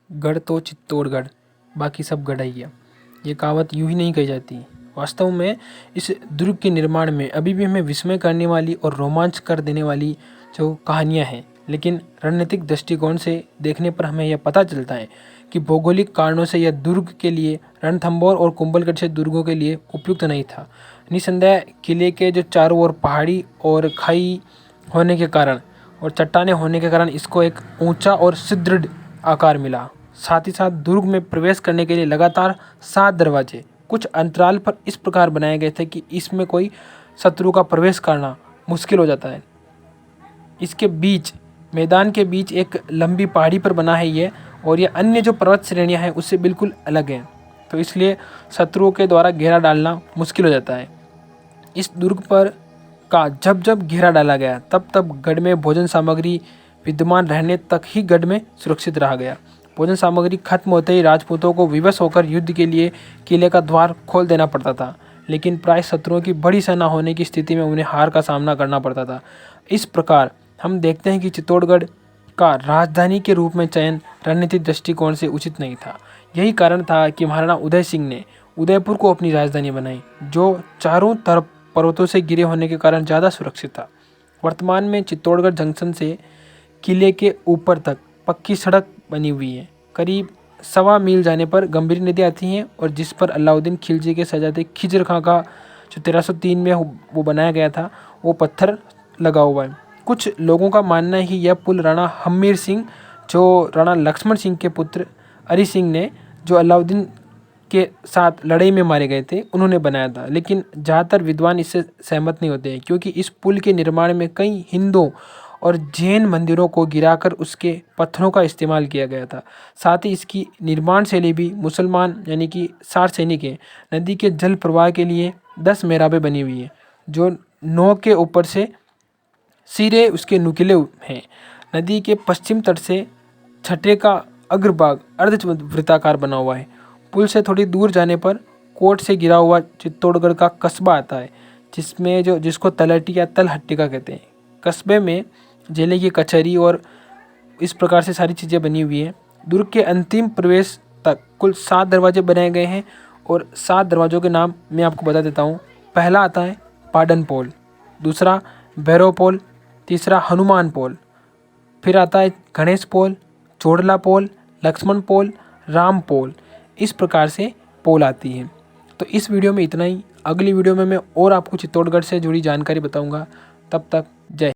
गढ़ तो चित्तौड़गढ़, बाकी सब गढ़ैया। ये कहावत यूँ ही नहीं कही जाती। वास्तव में इस दुर्ग के निर्माण में अभी भी हमें विस्मय करने वाली और रोमांच कर देने वाली जो कहानियाँ हैं, लेकिन रणनीतिक दृष्टिकोण से देखने पर हमें यह पता चलता है कि भौगोलिक कारणों से यह दुर्ग के लिए रणथंभौर और कुंभलगढ़ जैसे दुर्गों के लिए उपयुक्त नहीं था। निसंदेह किले के जो चारों ओर पहाड़ी और खाई होने के कारण और चट्टानें होने के कारण इसको एक ऊंचा और सुदृढ़ आकार मिला। साथ ही साथ दुर्ग में प्रवेश करने के लिए लगातार 7 दरवाजे कुछ अंतराल पर इस प्रकार बनाए गए थे कि इसमें कोई शत्रु का प्रवेश करना मुश्किल हो जाता है। इसके बीच मैदान के बीच एक लंबी पहाड़ी पर बना है ये, और ये अन्य जो पर्वत श्रेणियां हैं उससे बिल्कुल अलग है, तो इसलिए शत्रुओं के द्वारा घेरा डालना मुश्किल हो जाता है। इस दुर्ग पर का जब जब घेरा डाला गया तब तब गढ़ में भोजन सामग्री विद्यमान रहने तक ही गढ़ में सुरक्षित रहा गया। भोजन सामग्री खत्म होते ही राजपूतों को विवश होकर युद्ध के लिए किले का द्वार खोल देना पड़ता था, लेकिन प्राय शत्रुओं की बड़ी सेना होने की स्थिति में उन्हें हार का सामना करना पड़ता था। इस प्रकार हम देखते हैं कि चित्तौड़गढ़ का राजधानी के रूप में चयन रणनीतिक दृष्टिकोण से उचित नहीं था। यही कारण था कि महाराणा उदय सिंह ने उदयपुर को अपनी राजधानी बनाई, जो चारों तरफ पर्वतों से घिरे होने के कारण ज़्यादा सुरक्षित था। वर्तमान में चित्तौड़गढ़ जंक्शन से किले के ऊपर तक पक्की सड़क बनी हुई है। करीब 1.25 मील जाने पर गंभीर नदी आती हैं, और जिस पर अलाउद्दीन खिलजी के शहजादे खिजर खां का जो 1303 में वो बनाया गया था, वो पत्थर लगा हुआ है। कुछ लोगों का मानना है कि यह पुल राणा हम्मीर सिंह, जो राणा लक्ष्मण सिंह के पुत्र अरी सिंह ने, जो अलाउद्दीन के साथ लड़ाई में मारे गए थे, उन्होंने बनाया था। लेकिन ज़्यादातर विद्वान इससे सहमत नहीं होते हैं, क्योंकि इस पुल के निर्माण में कई हिंदुओं और जैन मंदिरों को गिराकर उसके पत्थरों का इस्तेमाल किया गया था। साथ ही इसकी निर्माण शैली भी मुसलमान यानी कि 60 सैनिक हैं। नदी के जल प्रवाह के लिए 10 मेहराबें बनी हुई हैं, जो 9 के ऊपर से सिरे उसके नुकीले हैं। नदी के पश्चिम तट से छठे का अग्रभाग अर्धवृत्ताकार बना हुआ है। पुल से थोड़ी दूर जाने पर कोट से घिरा हुआ चित्तौड़गढ़ का कस्बा आता है, जिसको तलहटी या तलहट्टी कहते हैं। कस्बे में जिले की कचहरी और इस प्रकार से सारी चीज़ें बनी हुई हैं। दुर्ग के अंतिम प्रवेश तक कुल 7 दरवाजे बनाए गए हैं, और 7 दरवाज़ों के नाम मैं आपको बता देता हूँ। पहला आता है पाडन पोल, दूसरा भैरव पोल, तीसरा हनुमान पोल, फिर आता है गणेश पोल, चोड़ला पोल, लक्ष्मण पोल, राम पोल। इस प्रकार से पोल आती है। तो इस वीडियो में इतना ही। अगली वीडियो में मैं और आपको चित्तौड़गढ़ से जुड़ी जानकारी बताऊंगा। तब तक जय।